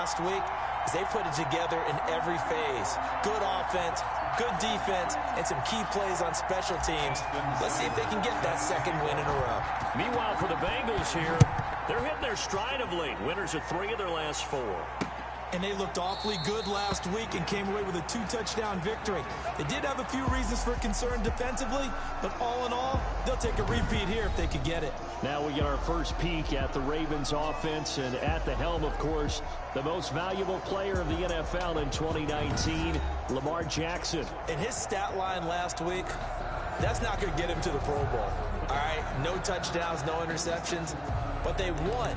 last week is they put it together in every phase. Good offense, good defense, and some key plays on special teams. Let's see if they can get that second win in a row. Meanwhile, for the Bengals here, they're hitting their stride of late. Winners of 3 of their last 4. And they looked awfully good last week and came away with a 2-touchdown victory. They did have a few reasons for concern defensively, but all in all, they'll take a repeat here if they could get it. Now we get our first peek at the Ravens offense, and at the helm, of course, the most valuable player of the NFL in 2019, Lamar Jackson. And his stat line last week, that's not going to get him to the Pro Bowl. All right, no touchdowns, no interceptions, but they won.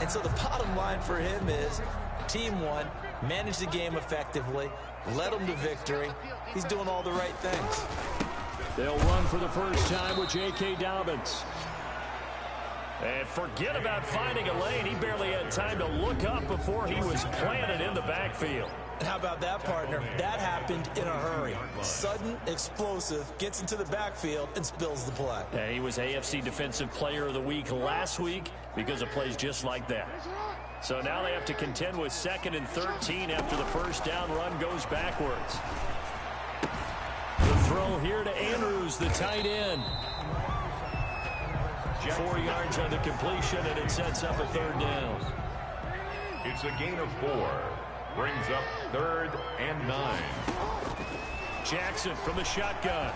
And so the bottom line for him is team won, managed the game effectively, led them to victory. He's doing all the right things. They'll run for the first time with J.K. Dobbins. And forget about finding a lane. He barely had time to look up before he was planted in the backfield. And how about that, partner? That happened in a hurry. Sudden, explosive, gets into the backfield, and spills the play. Yeah, he was AFC Defensive Player of the Week last week because of plays just like that. So now they have to contend with 2nd and 13 after the first down run goes backwards. The throw here to Andrews, the tight end. 4 yards on the completion, and it sets up a 3rd down. It's a gain of 4. Brings up 3rd and 9. Jackson from the shotgun.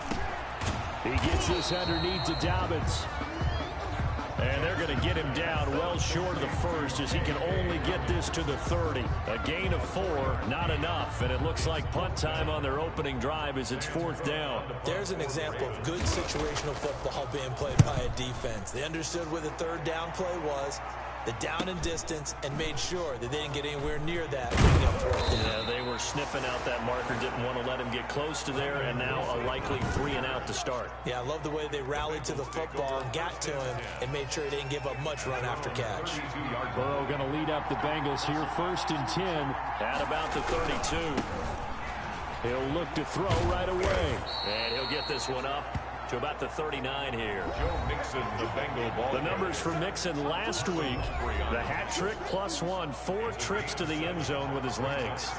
He gets this underneath to Dobbins. And they're going to get him down well short of the first as he can only get this to the 30. A gain of 4, not enough. And it looks like punt time on their opening drive as it's 4th down. There's an example of good situational football being played by a defense. They understood where the 3rd down play was, the down and distance, and made sure that they didn't get anywhere near that. Yeah, they were sniffing out that marker, didn't want to let him get close to there, and now a likely 3 and out to start. Yeah, I love the way they rallied to the football and got to him and made sure they didn't give up much run after catch. Burrow going to lead up the Bengals here 1st and 10 at about the 32. He'll look to throw right away, and he'll get this one up to about the 39 here. Joe Mixon, the Bengal ball. The numbers for Mixon last week, the hat trick +1, 4 trips to the end zone with his legs.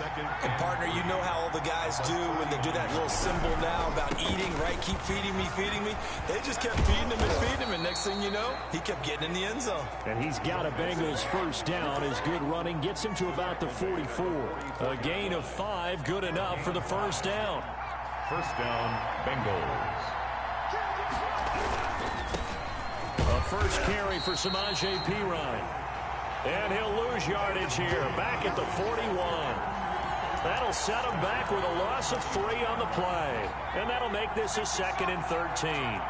And partner, you know how all the guys do when they do that little symbol now about eating, right? Keep feeding me, feeding me. They just kept feeding him and feeding him, and next thing you know, he kept getting in the end zone. And he's got a Bengals first down. His good running gets him to about the 44. A gain of 5, good enough for the first down. First down, Bengals. A first carry for Samaje Perine. And he'll lose yardage here, back at the 41. That'll set him back with a loss of 3 on the play. And that'll make this a 2nd and 13.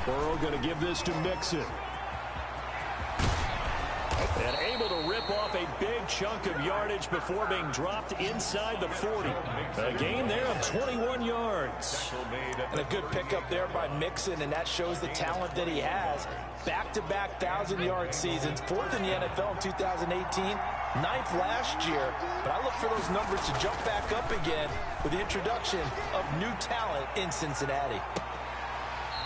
Burrow going to give this to Mixon. And able to rip off a big chunk of yardage before being dropped inside the 40. A gain there of 21 yards. And a good pickup there by Mixon, and that shows the talent that he has. Back-to-back 1,000-yard seasons, 4th in the NFL in 2018, 9th last year. But I look for those numbers to jump back up again with the introduction of new talent in Cincinnati.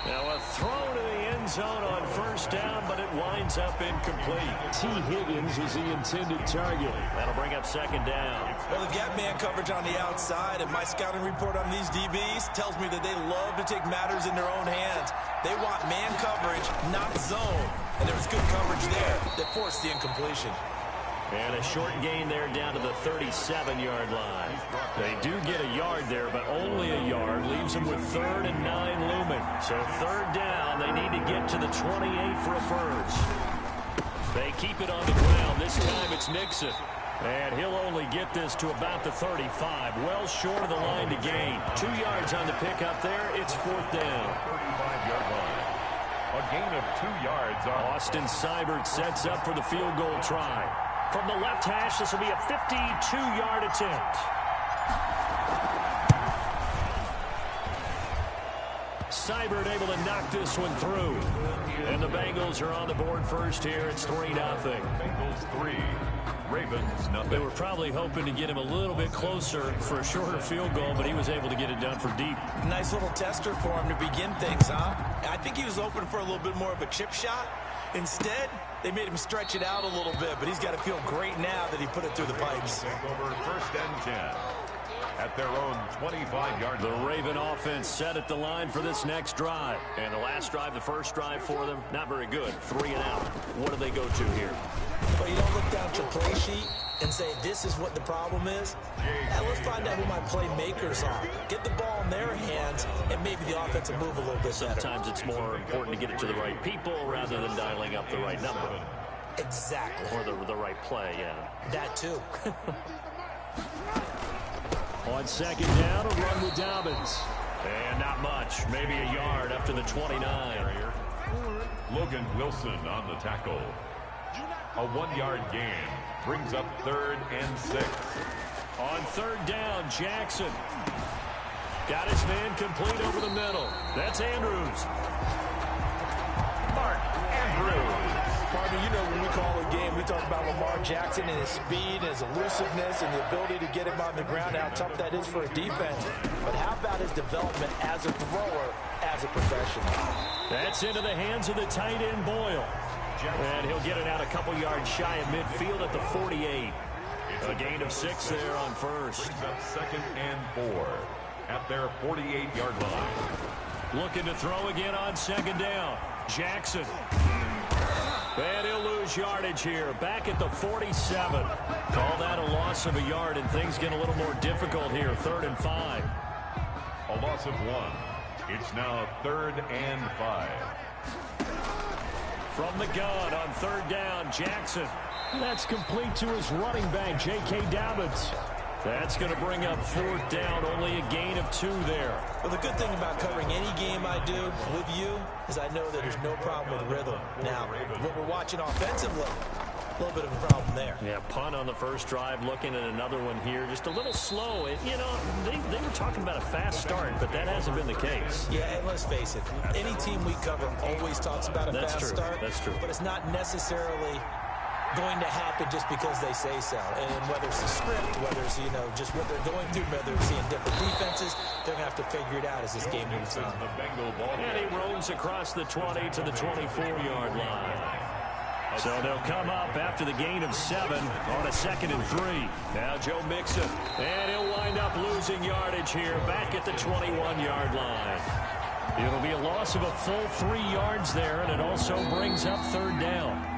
Now a throw to the end zone on first down, but it winds up incomplete. T. Higgins was the intended target. That'll bring up 2nd down. Well, the gap man coverage on the outside, and my scouting report on these DBs tells me that they love to take matters in their own hands. They want man coverage, not zone. And there was good coverage there that forced the incompletion. And a short gain there down to the 37-yard line. They do get a yard there, but only a yard. Leaves them with 3rd and 9 looming. So 3rd down, they need to get to the 28 for a first. They keep it on the ground. This time it's Mixon. And he'll only get this to about the 35. Well short of the line to gain. 2 yards on the pickup there. It's 4th down. 35-yard line. A gain of 2 yards. Austin Seibert sets up for the field goal try. From the left hash, this will be a 52-yard attempt. Seibert able to knock this one through. And the Bengals are on the board first here. It's 3-0. Bengals 3, Ravens nothing. They were probably hoping to get him a little bit closer for a shorter field goal, but he was able to get it done for deep. Nice little tester for him to begin things, huh? I think he was hoping for a little bit more of a chip shot. Instead, They made him stretch it out a little bit, but he's got to feel great now that he put it through the pipes. Over 1st and 10 at their own 25-yard line. The Raven offense set at the line for this next drive. And the last drive, the first drive for them, not very good. 3 and out. What do they go to here? Well, you don't look down at your play sheet and say, this is what the problem is. Now let's find out who my playmakers are. Get the ball in their hands, and maybe the offense will move a little bit better. Sometimes it's more important to get it to the right people rather than dialing up the right number. Exactly. Or the right play, yeah. That too. On 2nd down, a run with Dobbins. And not much. Maybe a yard up to the 29. Logan Wilson on the tackle. A 1-yard gain brings up 3rd and 6. On 3rd down, Jackson. Got his man complete over the middle. That's Andrews. Mark Andrews. Partner, you know when we call a game, we talk about Lamar Jackson and his speed and his elusiveness and the ability to get him on the ground, how tough that is for a defense. But how about his development as a thrower, as a professional? That's into the hands of the tight end, Boyle. And he'll get it out a couple yards shy of midfield at the 48. A gain of 6 there on first. Brings up 2nd and 4 at their 48-yard line. Looking to throw again on 2nd down. Jackson. And he'll lose yardage here. Back at the 47. Call that a loss of a yard, and things get a little more difficult here. 3rd and 5. A loss of 1. It's now 3rd and 5. From the gun on 3rd down, Jackson. That's complete to his running back, J.K. Dobbins. That's going to bring up 4th down, only a gain of 2 there. Well, the good thing about covering any game I do with you is I know that there's no problem with rhythm. Now, what we're watching offensively, a little bit of a problem there. Yeah, punt on the first drive, looking at another one here. Just a little slow. You know, they were talking about a fast start, but that hasn't been the case. Yeah, and let's face it, any team we cover always talks about a fast start. That's true. But it's not necessarily going to happen just because they say so. And whether it's the script, whether it's, you know, just what they're going through, whether it's seeing different defenses, they're going to have to figure it out as this game moves on. And he roams across the 20 to the 24-yard line. So they'll come up after the gain of 7 on a 2nd and 3. Now Joe Mixon. And he'll wind up losing yardage here back at the 21-yard line. It'll be a loss of a full 3 yards there, and it also brings up 3rd down.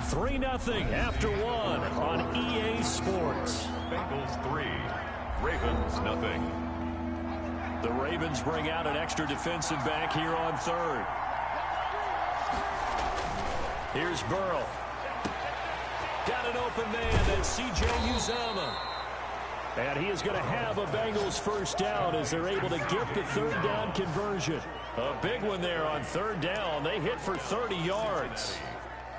3-0 after 1 on EA Sports. Bengals 3, Ravens 0. The Ravens bring out an extra defensive back here on 3rd. Here's Burrow. Got an open man. That's C.J. Uzomah. And he is going to have a Bengals 1st down as they're able to get the 3rd down conversion. A big one there on 3rd down. They hit for 30 yards.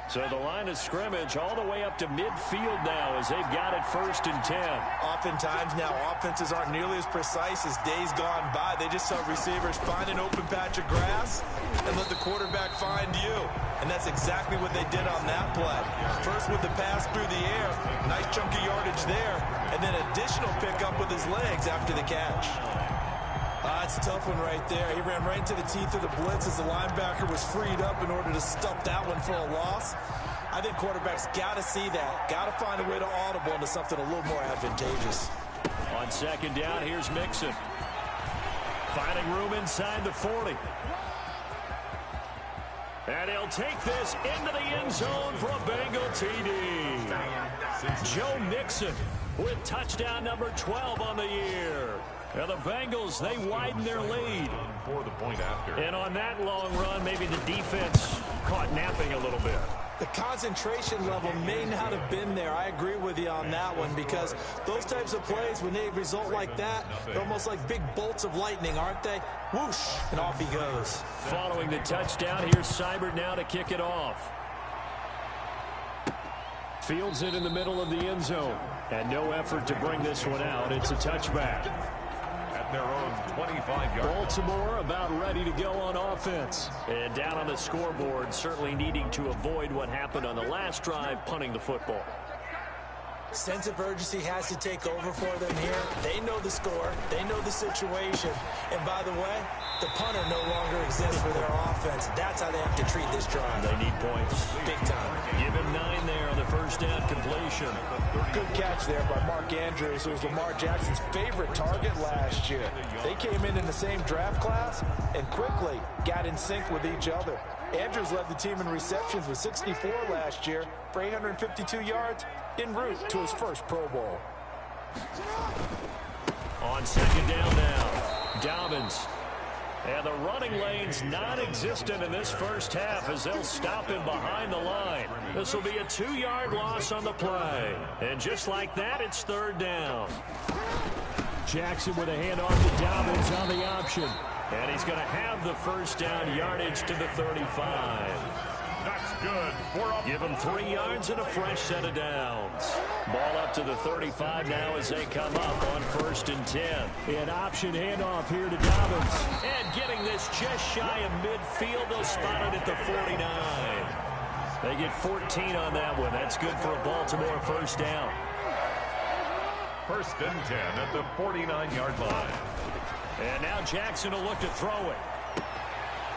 So the line of scrimmage all the way up to midfield now as they've got it 1st and 10. Oftentimes now offenses aren't nearly as precise as days gone by. They just saw receivers find an open patch of grass and let the quarterback find you. And that's exactly what they did on that play. First with the pass through the air, nice chunk of yardage there, and then additional pickup with his legs after the catch. That's a tough one right there. He ran right into the teeth of the blitz as the linebacker was freed up in order to stuff that one for a loss. I think quarterbacks got to see that. Got to find a way to audible into something a little more advantageous. On 2nd down, here's Mixon. Finding room inside the 40. And he'll take this into the end zone for a Bengal TD. Joe Mixon with touchdown number 12 on the year. Now the Bengals, they widen their lead. For the point after. And on that long run, maybe the defense caught napping a little bit. The concentration level may not have been there. I agree with you on that one because those types of plays, when they result like that, they're almost like big bolts of lightning, aren't they? Whoosh, and off he goes. Following the touchdown, here's Seibert now to kick it off. Fields it in the middle of the end zone. And no effort to bring this one out. It's a touchback. Their own 25-yard. Baltimore about ready to go on offense. And down on the scoreboard, certainly needing to avoid what happened on the last drive, punting the football. Sense of urgency has to take over for them here. They know the score. They know the situation. And by the way, the punter no longer exists for their offense. That's how they have to treat this drive. They need points. Big time. Give him 9 there on the first down completion. Good catch there by Mark Andrews, who was Lamar Jackson's favorite target last year. They came in the same draft class and quickly got in sync with each other. Andrews led the team in receptions with 64 last year for 852 yards en route to his first Pro Bowl. On second down now, Dobbins. And the running lane's non-existent in this first half as they'll stop him behind the line. This will be a 2-yard loss on the play. And just like that, it's third down. Jackson with a handoff to Dobbins on the option. And he's going to have the first down yardage to the 35. That's good. Give him 3 yards and a fresh set of downs. Ball up to the 35 now as they come up on 1st and 10. An option handoff here to Dobbins. And getting this just shy of midfield. They'll spot it at the 49. They get 14 on that one. That's good for a Baltimore first down. 1st and 10 at the 49-yard line. And now Jackson will look to throw it.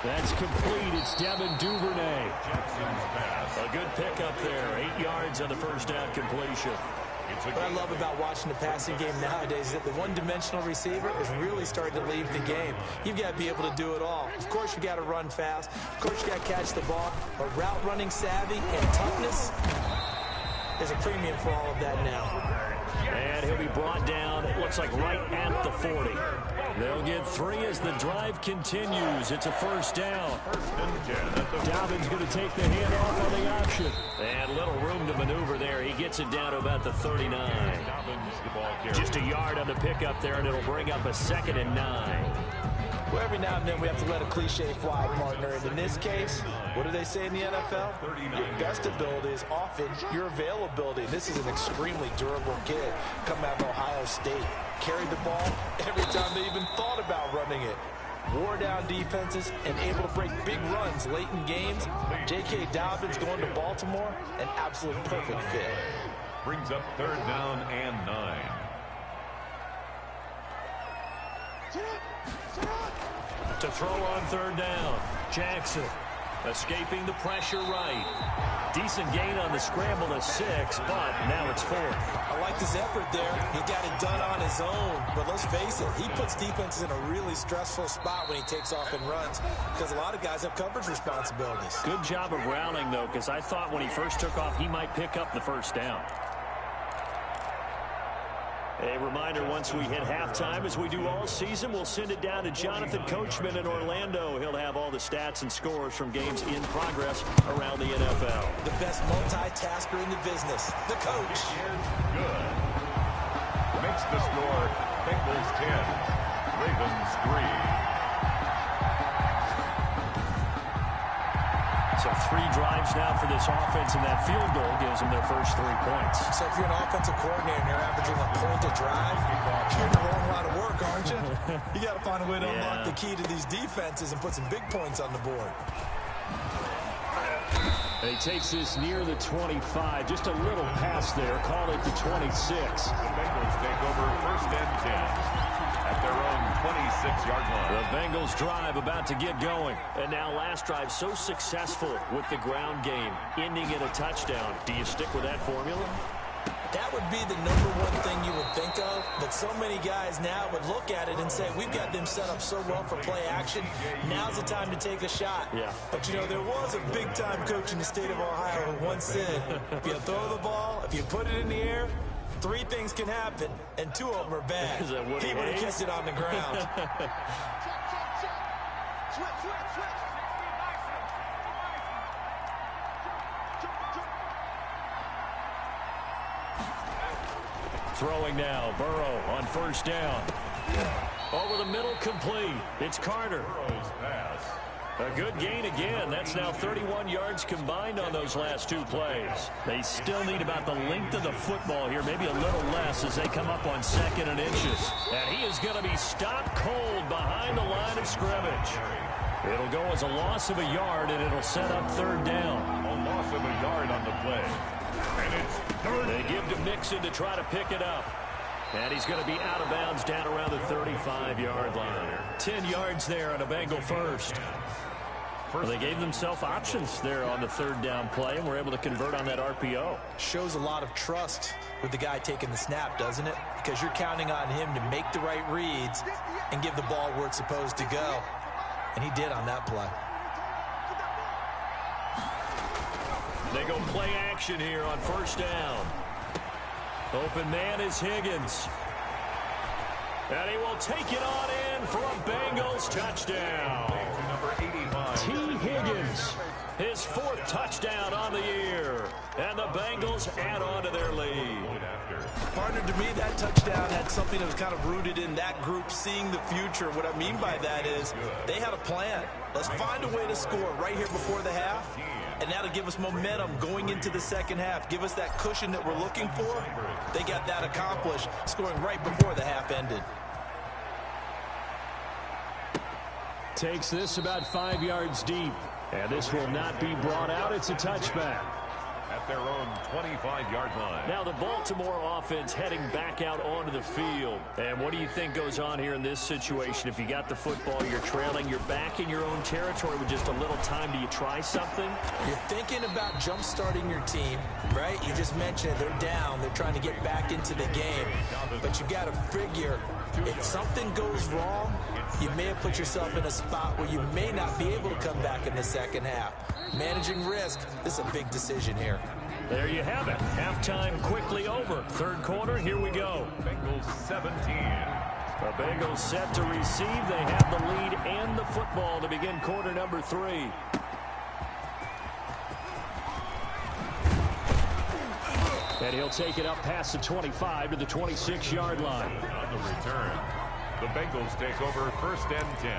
That's complete. It's Devin Duvernay. Jackson's pass. A good pickup there. 8 yards on the first down completion. What I love about watching the passing game nowadays is that the one-dimensional receiver is really starting to leave the game. You've got to be able to do it all. Of course, you got to run fast. Of course, you got to catch the ball. But route running savvy and toughness, there's a premium for all of that now. And he'll be brought down, it looks like right at the 40. They'll get 3 as the drive continues. It's a first down. Dobbins going to take the handoff on the option. And little room to maneuver there. He gets it down to about the 39. Just a yard on the pickup there, and it'll bring up a 2nd and 9. Well, every now and then we have to let a cliche fly, partner. And in this case, what do they say in the NFL? Your best ability is often your availability. And this is an extremely durable kid coming out of Ohio State. Carried the ball every time they even thought about running it. Wore down defenses and able to break big runs late in games. J.K. Dobbins going to Baltimore, an absolute perfect fit. Brings up 3rd down and 9. To throw on 3rd down, Jackson escaping the pressure right. Decent gain on the scramble to 6, but now it's 4th. I like his effort there. He got it done on his own. But let's face it, he puts defenses in a really stressful spot when he takes off and runs because a lot of guys have coverage responsibilities. Good job of rounding, though, because I thought when he first took off, he might pick up the first down. A reminder, once we hit halftime, as we do all season, we'll send it down to Jonathan Coachman in Orlando. He'll have all the stats and scores from games in progress around the NFL. The best multitasker in the business, the coach. Good. Makes the score Bengals 10, Ravens 3. So 3 drives now for this offense, and that field goal gives them their first 3 points. So if you're an offensive coordinator and you're averaging a point a drive, you're doing a lot of work, aren't you? You got to find a way to unlock the key to these defenses and put some big points on the board. And he takes this near the 25. Just a little pass there. Call it the 26. The Bengals take over 1st and 10. At their own 26-yard line. The Bengals drive about to get going. And now last drive so successful with the ground game, ending in a touchdown. Do you stick with that formula? That would be the #1 thing you would think of, but so many guys now would look at it and say, we've got them set up so well for play action, now's the time to take a shot. Yeah. But, you know, there was a big-time coach in the state of Ohio who once said, if you throw the ball, if you put it in the air, 3 things can happen, and 2 of them are bad. Is that Woody He would have Hayes? kissed it on the ground. Throwing now, Burrow on 1st down. Over the middle, complete. It's Carter. Burrow's pass. A good gain again. That's now 31 yards combined on those last 2 plays. They still need about the length of the football here, maybe a little less as they come up on 2nd and inches. And he is going to be stopped cold behind the line of scrimmage. It'll go as a loss of a yard, and it'll set up 3rd down. A loss of a yard on the play. And it's They give to Mixon to try to pick it up. And he's going to be out of bounds down around the 35-yard line. 10 yards there on a Bengal first. Well, they gave themselves options there on the third down play, and were able to convert on that RPO. Shows a lot of trust with the guy taking the snap, doesn't it? Because you're counting on him to make the right reads and give the ball where it's supposed to go. And he did on that play. They go play action here on first down. Open man is Higgins. And he will take it on in for a Bengals touchdown. T. Higgins, his fourth touchdown on the year. And the Bengals add on to their lead. Partner, to me, that touchdown had something that was kind of rooted in that group seeing the future. What I mean by that is they had a plan. Let's find a way to score right here before the half. And that'll give us momentum going into the second half. Give us that cushion that we're looking for. They got that accomplished, scoring right before the half ended. Takes this about 5 yards deep. And this will not be brought out. It's a touchback. At their own 25-yard line. Now the Baltimore offense heading back out onto the field. And what do you think goes on here in this situation? If you got the football, you're trailing, you're back in your own territory with just a little time. Do you try something? You're thinking about jump-starting your team, right? You just mentioned it. They're down. They're trying to get back into the game. But you got to figure, if something goes wrong, you may have put yourself in a spot where you may not be able to come back in the second half. Managing risk, this is a big decision here. There you have it. Halftime quickly over. Third quarter, here we go. Bengals 17. The Bengals set to receive. They have the lead and the football to begin quarter number 3. And he'll take it up past the 25 to the 26-yard line. On the return, the Bengals take over first and 10.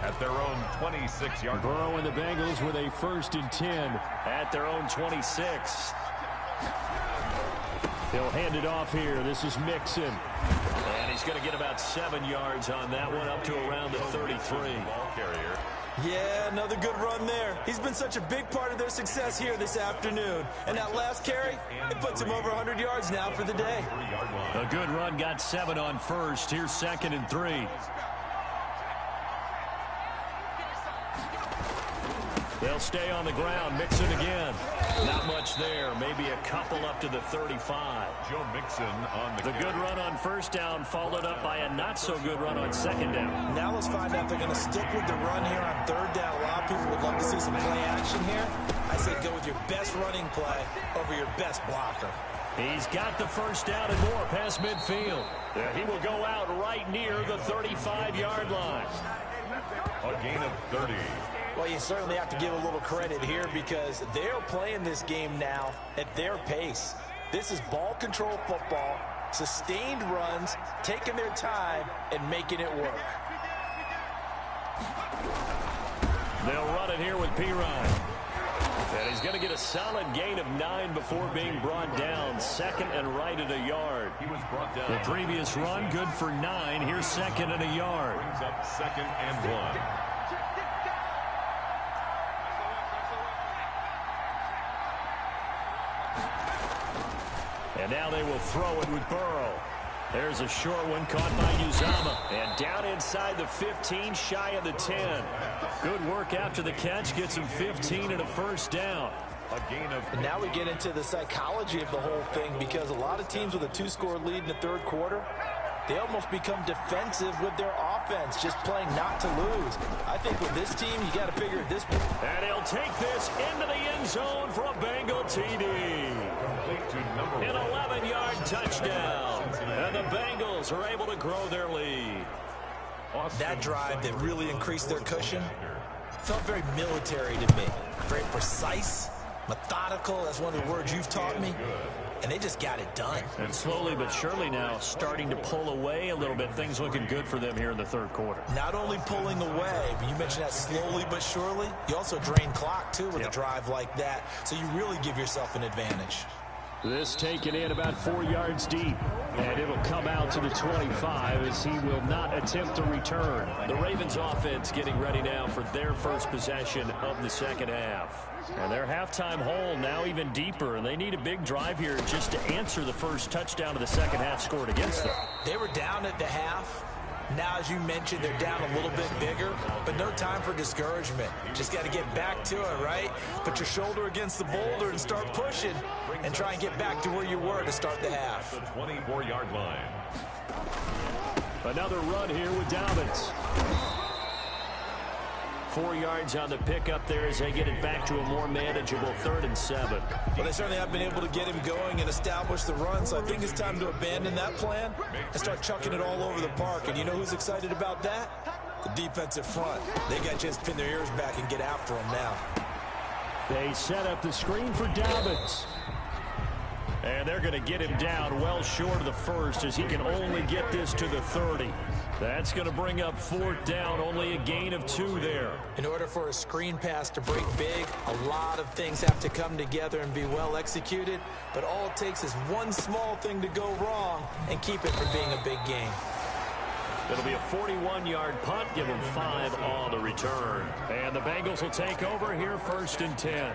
At their own 26-yard line. Burrow and the Bengals with a first and 10 at their own 26. He'll hand it off here. This is Mixon. And he's going to get about 7 yards on that one, up to around the 33. Ball carrier. Yeah, another good run there. He's been such a big part of their success here this afternoon. And that last carry, it puts him over 100 yards now for the day. A good run, got 7 on first. Here's second and 3. They'll stay on the ground. Mixon again. Not much there. Maybe a couple up to the 35. Joe Mixon on the good run on first down, followed up by a not-so-good run on second down. Now let's find out if they're going to stick with the run here on third down. A lot of people would love to see some play action here. I say go with your best running play over your best blocker. He's got the first down and more past midfield. He will go out right near the 35-yard line. A gain of 30. Well, you certainly have to give a little credit here because they're playing this game now at their pace. This is ball control football, sustained runs, taking their time, and making it work. They'll run it here with Pirine. And he's going to get a solid gain of 9 before being brought down. Second and right at a yard. He was brought down. The previous run, good for 9. Here's second and a yard. Brings up second and 1. And now they will throw it with Burrow. There's a short one caught by Uzama. And down inside the 15, shy of the 10. Good work after the catch. Gets him 15 and a first down. A gain of... And now we get into the psychology of the whole thing because a lot of teams with a 2-score lead in the third quarter, they almost become defensive with their offense, just playing not to lose. I think with this team, you got to figure at this point. And he'll take this into the end zone for a Bengal TD. An 11-yard touchdown. And the Bengals are able to grow their lead. That drive that really increased their cushion felt very military to me. Very precise, methodical. That's one of the words you've taught me. And they just got it done. And slowly but surely now starting to pull away a little bit. Things looking good for them here in the third quarter. Not only pulling away, but you mentioned that slowly but surely. You also drain clock, too, with a drive like that. So you really give yourself an advantage. This taken in about 4 yards deep. And it'll come out to the 25 as he will not attempt to return. The Ravens offense getting ready now for their first possession of the second half. And their halftime hole now even deeper. And they need a big drive here just to answer the first touchdown of the second half scored against them. They were down at the half. Now, as you mentioned, they're down a little bit bigger, but no time for discouragement. Just got to get back to it, right? Put your shoulder against the boulder and start pushing and try and get back to where you were to start the half. The 24-yard line. Another run here with Dobbins. 4 yards on the pickup there as they get it back to a more manageable 3rd and 7. Well, they certainly have been able to get him going and establish the run, so I think it's time to abandon that plan and start chucking it all over the park. And you know who's excited about that? The defensive front. They got to just pin their ears back and get after him now. They set up the screen for Dobbins. And they're going to get him down well short of the first as he can only get this to the 30. That's going to bring up 4th down, only a gain of 2 there. In order for a screen pass to break big, a lot of things have to come together and be well executed. But all it takes is one small thing to go wrong and keep it from being a big game. It'll be a 41-yard punt, give them 5 on the return. And the Bengals will take over here 1st and 10.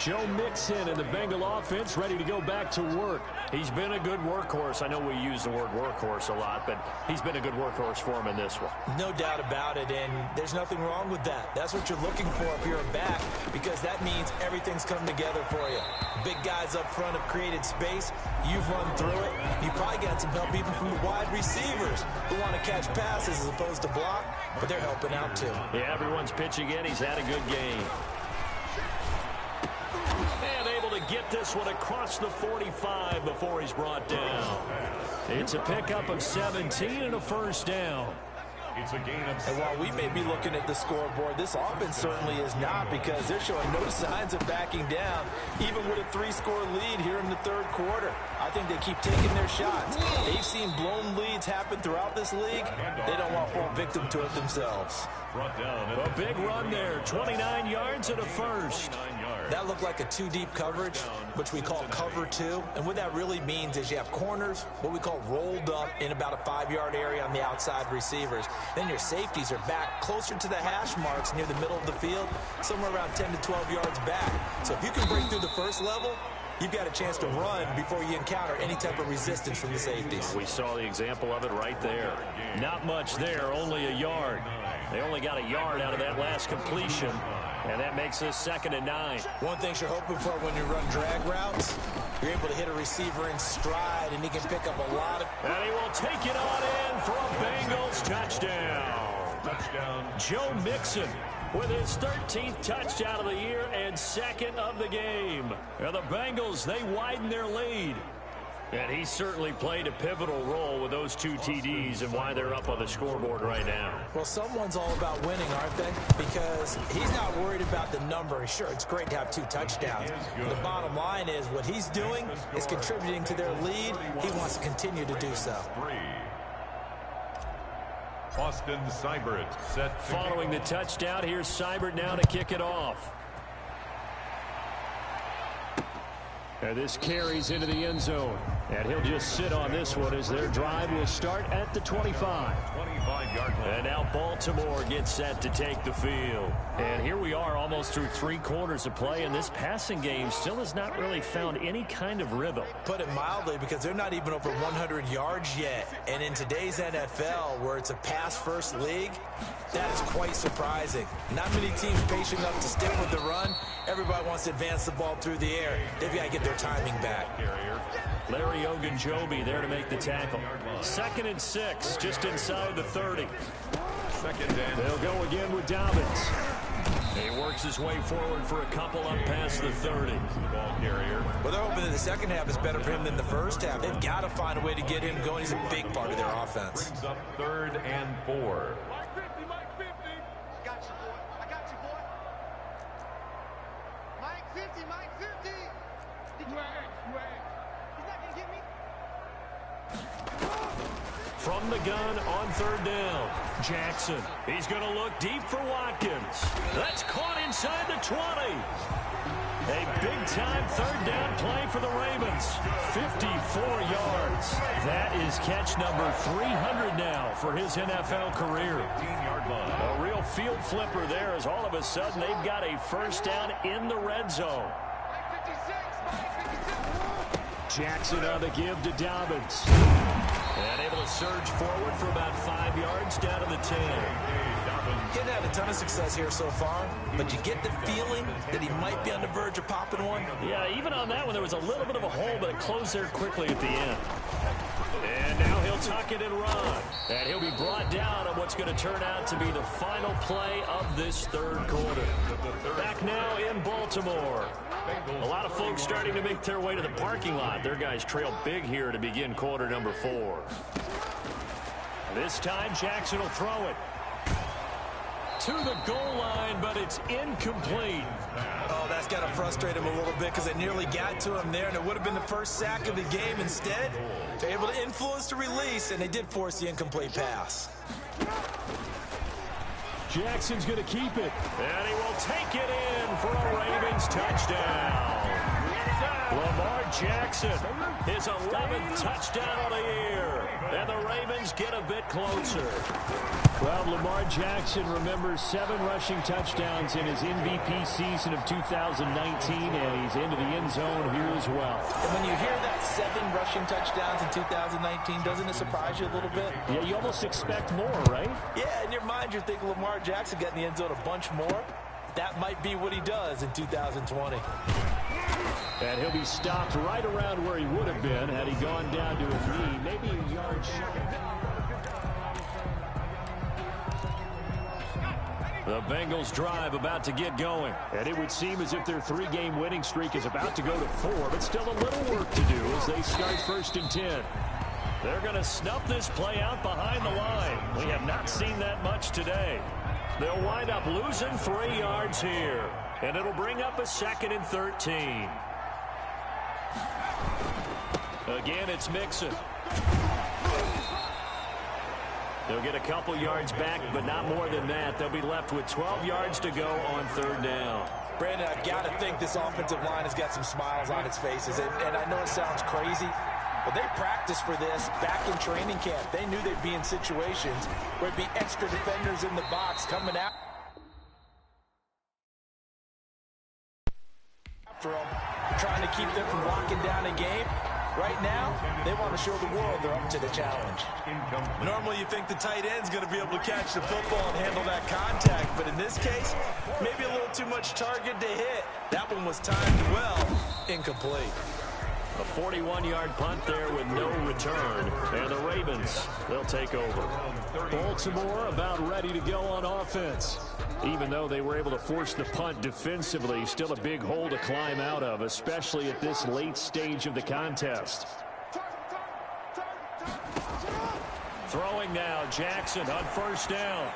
Joe Mixon and the Bengal offense ready to go back to work. He's been a good workhorse. I know we use the word workhorse a lot, but he's been a good workhorse for him in this one. No doubt about it, and there's nothing wrong with that. That's what you're looking for if you're a back, because that means everything's come together for you. Big guys up front have created space. You've run through it. You probably got some help even from the wide receivers who want to catch passes as opposed to block, but they're helping out too. Yeah, everyone's pitching in. He's had a good game. And able to get this one across the 45 before he's brought down. It's a pickup of 17 and a 1st down. It's a gain of 7. And while we may be looking at the scoreboard, this offense certainly is not, because they're showing no signs of backing down, even with a 3-score lead here in the 3rd quarter. I think they keep taking their shots. They've seen blown leads happen throughout this league. They don't want to fall victim to it themselves. Brought down. A big run there, 29 yards and a 1st. That looked like a 2-deep coverage, which we call cover 2. And what that really means is you have corners, what we call rolled up in about a 5-yard area on the outside receivers. Then your safeties are back closer to the hash marks near the middle of the field, somewhere around 10 to 12 yards back. So if you can break through the first level, you've got a chance to run before you encounter any type of resistance from the safeties. We saw the example of it right there. Not much there, only a yard. They only got a yard out of that last completion, and that makes this 2nd and 9. One thing you're hoping for when you run drag routes, you're able to hit a receiver in stride, and he can pick up a lot of... And he will take it on in for a Bengals touchdown. Touchdown. Joe Mixon with his 13th touchdown of the year and 2nd of the game. And the Bengals, they widen their lead. And he certainly played a pivotal role with those 2 TDs and why they're up on the scoreboard right now. Well, someone's all about winning, aren't they? Because he's not worried about the number. Sure, it's great to have 2 touchdowns. The bottom line is what he's doing is contributing to their lead. He wants to continue to do so. 3. Austin Seibert set. Following the touchdown, here's Seibert now to kick it off. And this carries into the end zone. And he'll just sit on this one as their drive will start at the 25. 25-yard line. And now Baltimore gets set to take the field. And here we are almost through 3 quarters of play, and this passing game still has not really found any kind of rhythm. Put it mildly, because they're not even over 100 yards yet. And in today's NFL, where it's a pass-first league, that is quite surprising. Not many teams patient enough to stick with the run. Everybody wants to advance the ball through the air. They've got to get their timing back. Larry Ogunjobi there to make the tackle. 2nd and 6, just inside the 30. 2nd and... They'll go again with Dobbins. He works his way forward for a couple up past the 30. Ball carrier. Well, they're hoping that the second half is better for him than the first half. They've got to find a way to get him going. He's a big part of their offense. Brings up 3rd and 4. From the gun on 3rd down. Jackson. He's going to look deep for Watkins. That's caught inside the 20. A big-time third down play for the Ravens. 54 yards. That is catch number 300 now for his NFL career. A real field flipper there as all of a sudden they've got a first down in the red zone. Jackson on the give to Dobbins. And able to surge forward for about 5 yards down to the 10. He hasn't had a ton of success here so far, but you get the feeling that he might be on the verge of popping one. Yeah, even on that one, there was a little bit of a hole, but it closed there quickly at the end. And now he'll tuck it and run. And he'll be brought down on what's going to turn out to be the final play of this third quarter. Back now in Baltimore. A lot of folks starting to make their way to the parking lot. Their guys trail big here to begin quarter number 4. This time, Jackson will throw it to the goal line, but it's incomplete. Oh, that's got to frustrate him a little bit because they nearly got to him there, and it would have been the first sack of the game. Instead, they're able to influence the release, and they did force the incomplete pass. Jackson's going to keep it, and he will take it in for a Ravens touchdown. Lamar Jackson, his 11th touchdown of the year, and the Ravens get a bit closer. Well, Lamar Jackson remembers 7 rushing touchdowns in his MVP season of 2019, and he's into the end zone here as well. And when you hear that 7 rushing touchdowns in 2019, doesn't it surprise you a little bit? Yeah, you almost expect more, right? Yeah, in your mind you're thinking Lamar Jackson got in the end zone a bunch more. That might be what he does in 2020. And he'll be stopped right around where he would have been had he gone down to his knee, maybe a yard short. The Bengals drive about to get going. And it would seem as if their 3-game winning streak is about to go to 4, but still a little work to do as they start 1st and 10. They're going to snuff this play out behind the line. We have not seen that much today. They'll wind up losing 3 yards here. And it'll bring up a 2nd and 13. Again, it's Mixon. They'll get a couple yards back, but not more than that. They'll be left with 12 yards to go on 3rd down. Brandon, I've got to think this offensive line has got some smiles on its faces. And I know it sounds crazy, but they practiced for this back in training camp. They knew they'd be in situations where it'd be extra defenders in the box coming out after them, trying to keep them from locking down a game. Right now, they want to show the world they're up to the challenge. Normally, you think the tight end's going to be able to catch the football and handle that contact, but in this case, maybe a little too much target to hit. That one was timed well, incomplete. A 41-yard punt there with no return. And the Ravens, they'll take over. Baltimore about ready to go on offense. Even though they were able to force the punt defensively, still a big hole to climb out of, especially at this late stage of the contest. Throwing now, Jackson on 1st down.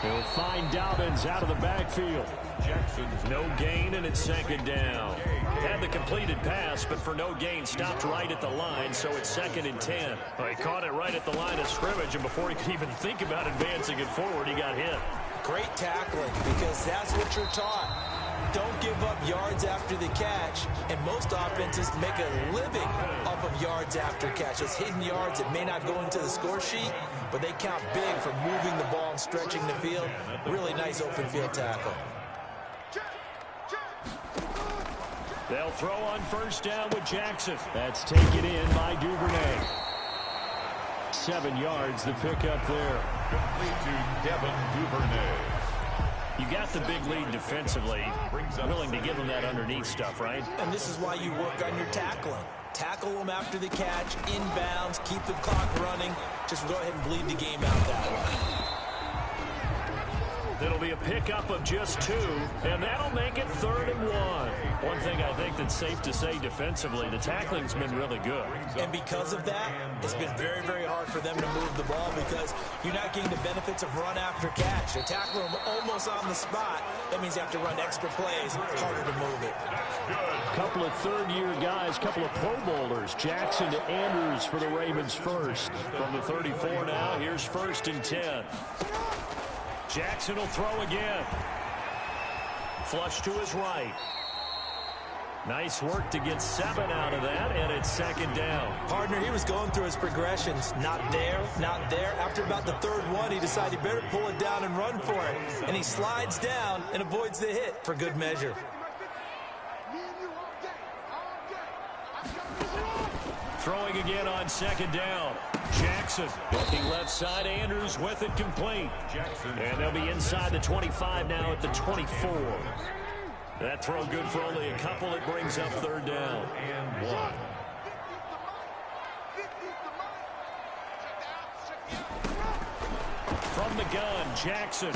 He'll find Dobbins out of the backfield. Jackson's no gain, and it's 2nd down. Had the completed pass, but for no gain, stopped right at the line, so it's 2nd and 10. Well, he caught it right at the line of scrimmage, and before he could even think about advancing it forward, he got hit. Great tackling, because that's what you're taught. Don't give up yards after the catch, and most offenses make a living off of yards after catch. Those hidden yards that may not go into the score sheet, but they count big for moving the ball and stretching the field. Really nice open field tackle. They'll throw on 1st down with Jackson. That's taken in by Duvernay. 7 yards, the pickup there. Complete to Devin Duvernay. You got the big lead defensively. Willing to give them that underneath stuff, right? And this is why you work on your tackling. Tackle them after the catch, inbounds, keep the clock running. Just go ahead and bleed the game out that way. It'll be a pickup of just 2, and that'll make it 3rd and 1. One thing I think that's safe to say defensively, the tackling's been really good. And because of that, it's been very, very hard for them to move the ball because you're not getting the benefits of run after catch. They're tackling them almost on the spot. That means you have to run extra plays, harder to move it. Couple of 3rd-year guys, couple of Pro Bowlers. Jackson to Andrews for the Ravens first. From the 34 now, here's 1st and 10. Jackson will throw again. Flush to his right. Nice work to get 7 out of that, and it's 2nd down. Partner, he was going through his progressions. Not there, not there. After about the 3rd one, he decided he better pull it down and run for it. And he slides down and avoids the hit for good measure. Throwing again on 2nd down. Jackson looking left side. Andrews with it complete. And they'll be inside the 25 now at the 24. That throw good for only a couple. It brings up 3rd down. And 1. From the gun, Jackson.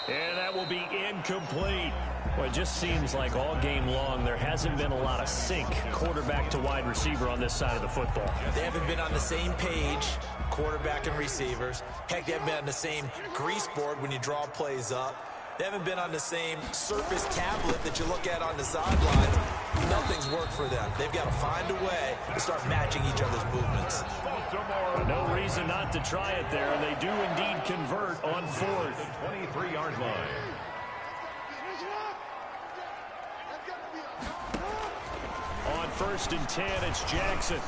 And that will be incomplete. Well, it just seems like all game long there hasn't been a lot of sync quarterback to wide receiver on this side of the football. They haven't been on the same page, quarterback and receivers. Heck, they haven't been on the same grease board when you draw plays up. They haven't been on the same surface tablet that you look at on the sidelines. Nothing's worked for them. They've got to find a way to start matching each other's movements. No reason not to try it there, and they do indeed convert on 4th. 23-yard line. On 1st and 10, it's Jackson.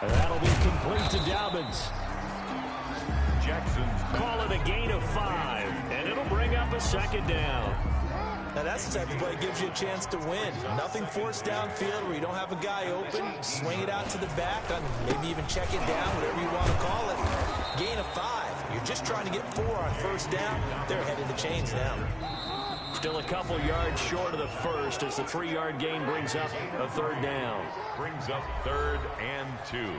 And that'll be complete to Dobbins. Jackson's Call it a gain of 5, and it'll bring up a 2nd down. Now, that's the type of play that gives you a chance to win. Nothing forced downfield where you don't have a guy open. Swing it out to the back, maybe even check it down, whatever you want to call it. Gain of 5. You're just trying to get 4 on 1st down. They're headed to chains now. Still a couple yards short of the 1st as the 3-yard gain brings up a 3rd down. brings up 3rd and 2.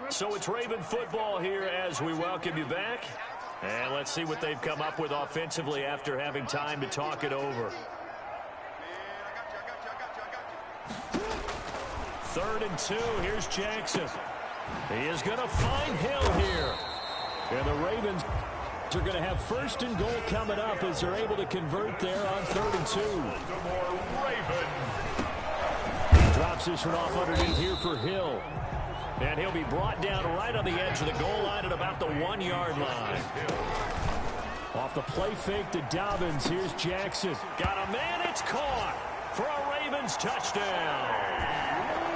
So it's Raven football here as we welcome you back. And let's see what they've come up with offensively after having time to talk it over. 3rd and 2. Here's Jackson. He is going to find Hill here. And the Ravens are going to have 1st and goal coming up as they're able to convert there on 3rd and 2. Drops this one off underneath here for Hill. And he'll be brought down right on the edge of the goal line at about the 1-yard line. Off the play fake to Dobbins. Here's Jackson. Got a man. It's caught for a Ravens touchdown.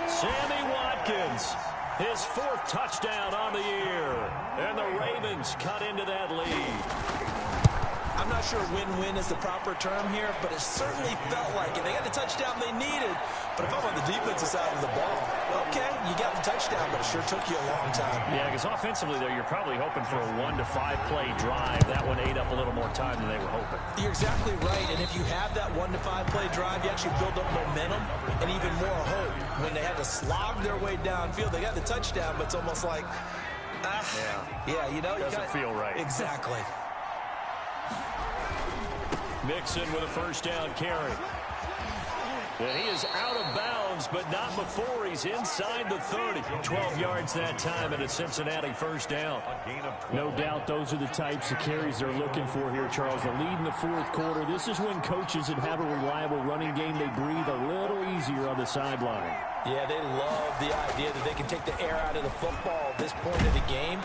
Sammy Watkins, his 4th touchdown on the year. And the Ravens cut into that lead. I'm not sure win-win is the proper term here, but it certainly felt like it. They got the touchdown they needed, but if I'm on the defensive side of the ball, okay, you got the touchdown, but it sure took you a long time. Yeah, because offensively there, you're probably hoping for a 1 to 5 play drive. That one ate up a little more time than they were hoping. You're exactly right, and if you have that 1 to 5 play drive, you actually build up momentum and even more hope. When they had to slog their way downfield, they got the touchdown, but it's almost like, yeah, you know, doesn't feel right. Exactly. Mixon with a 1st down carry. And he is out of bounds, but not before he's inside the 30. 12 yards that time and a Cincinnati 1st down. No doubt those are the types of carries they're looking for here, Charles. The lead in the 4th quarter. This is when coaches that have a reliable running game, they breathe a little easier on the sideline. Yeah, they love the idea that they can take the air out of the football at this point of the game.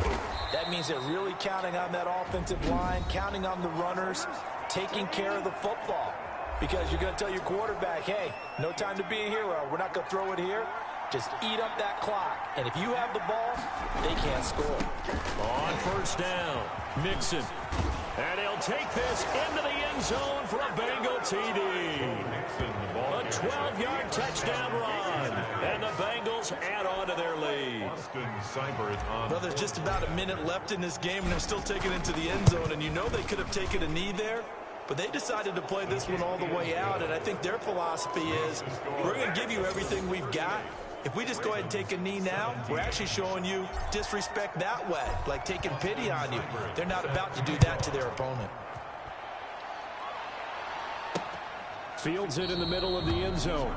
That means they're really counting on that offensive line, counting on the runners, taking care of the football. Because you're going to tell your quarterback, hey, no time to be a hero. We're not going to throw it here. Just eat up that clock. And if you have the ball, they can't score. On 1st down, Mixon. And he'll take this into the end zone for a Bengal TD. A 12-yard touchdown run. And the Bengals add on to their lead. Well, there's just about a minute left in this game, and they're still taking it into the end zone. And you know they could have taken a knee there. But they decided to play this one all the way out, and I think their philosophy is, we're going to give you everything we've got. If we just go ahead and take a knee now, we're actually showing you disrespect that way, like taking pity on you. They're not about to do that to their opponent. Fields it in the middle of the end zone.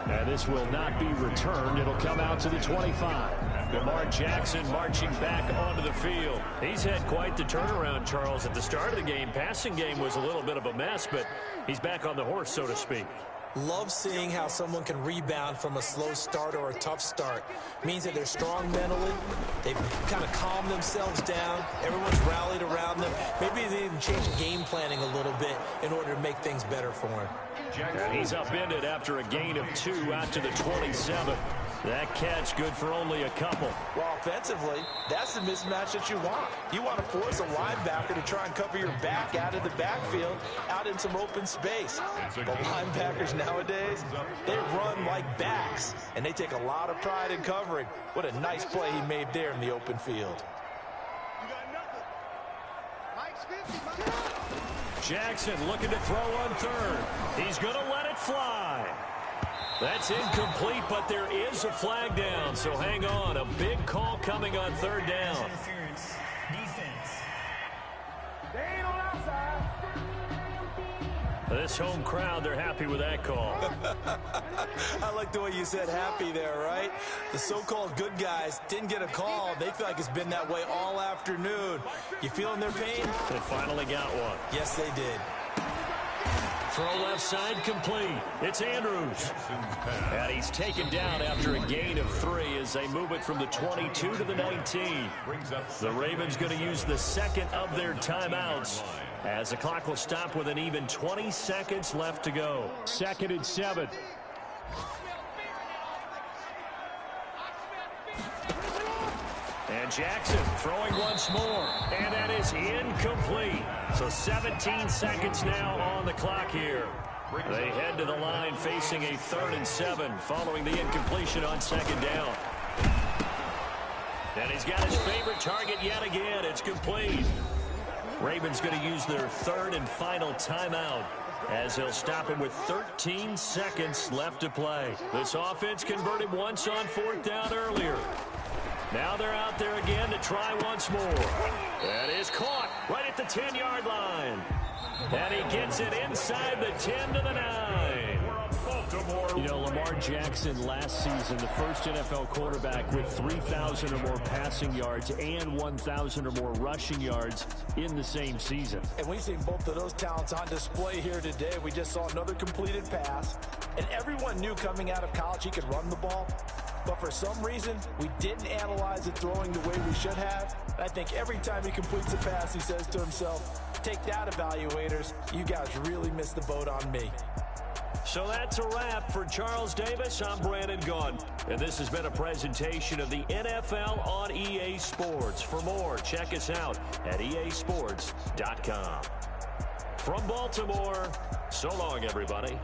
And this will not be returned. It'll come out to the 25. Lamar Jackson marching back onto the field. He's had quite the turnaround, Charles. At the start of the game, passing game was a little bit of a mess, but he's back on the horse, so to speak. Love seeing how someone can rebound from a slow start or a tough start. Means that they're strong mentally. They've kind of calmed themselves down. Everyone's rallied around them. Maybe they even change game planning a little bit in order to make things better for him. And he's upended after a gain of 2 out to the 27. That catch good for only a couple. Well, offensively, that's the mismatch that you want. You want to force a linebacker to try and cover your back out of the backfield, out in some open space. The linebackers nowadays, they run like backs, and they take a lot of pride in covering. What a nice play he made there in the open field. Jackson looking to throw on third. He's going to let it fly. That's incomplete, but there is a flag down, so hang on. A big call coming on third down. Interference. Defense. They ain't on our side. This home crowd, they're happy with that call. I like the way you said happy there, right? The so-called good guys didn't get a call. They feel like it's been that way all afternoon. You feeling their pain? They finally got one. Yes, they did. Throw left side complete. It's Andrews. And he's taken down after a gain of 3 as they move it from the 22 to the 19. The Ravens going to use the second of their timeouts as the clock will stop with an even 20 seconds left to go. 2nd and 7. And Jackson throwing once more. And that is incomplete. So 17 seconds now on the clock here. They head to the line facing a 3rd and 7 following the incompletion on 2nd down. And he's got his favorite target yet again. It's complete. Ravens going to use their 3rd and final timeout as they'll stop him with 13 seconds left to play. This offense converted once on 4th down earlier. Now they're out there again to try once more. That is caught right at the 10-yard line. And he gets it inside the 10 to the 9. You know, Lamar Jackson last season, the first NFL quarterback with 3,000 or more passing yards and 1,000 or more rushing yards in the same season. And we've seen both of those talents on display here today. We just saw another completed pass. And everyone knew coming out of college he could run the ball. But for some reason, we didn't analyze it throwing the way we should have. And I think every time he completes a pass, he says to himself, take that, evaluators. You guys really missed the boat on me. So that's a wrap for Charles Davis. I'm Brandon Gaudin. And this has been a presentation of the NFL on EA Sports. For more, check us out at easports.com. From Baltimore, so long, everybody.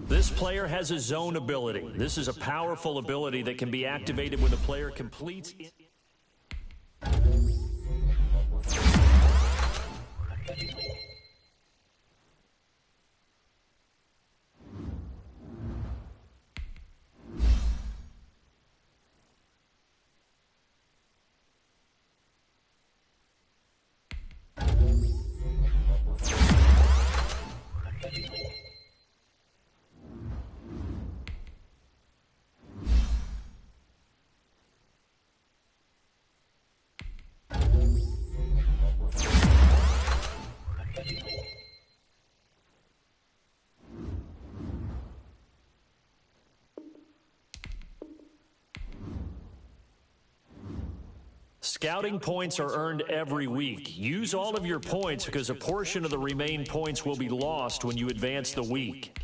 This player has a zone ability. This is a powerful ability that can be activated when the player completes it. Scouting points are earned every week. Use all of your points because a portion of the remaining points will be lost when you advance the week.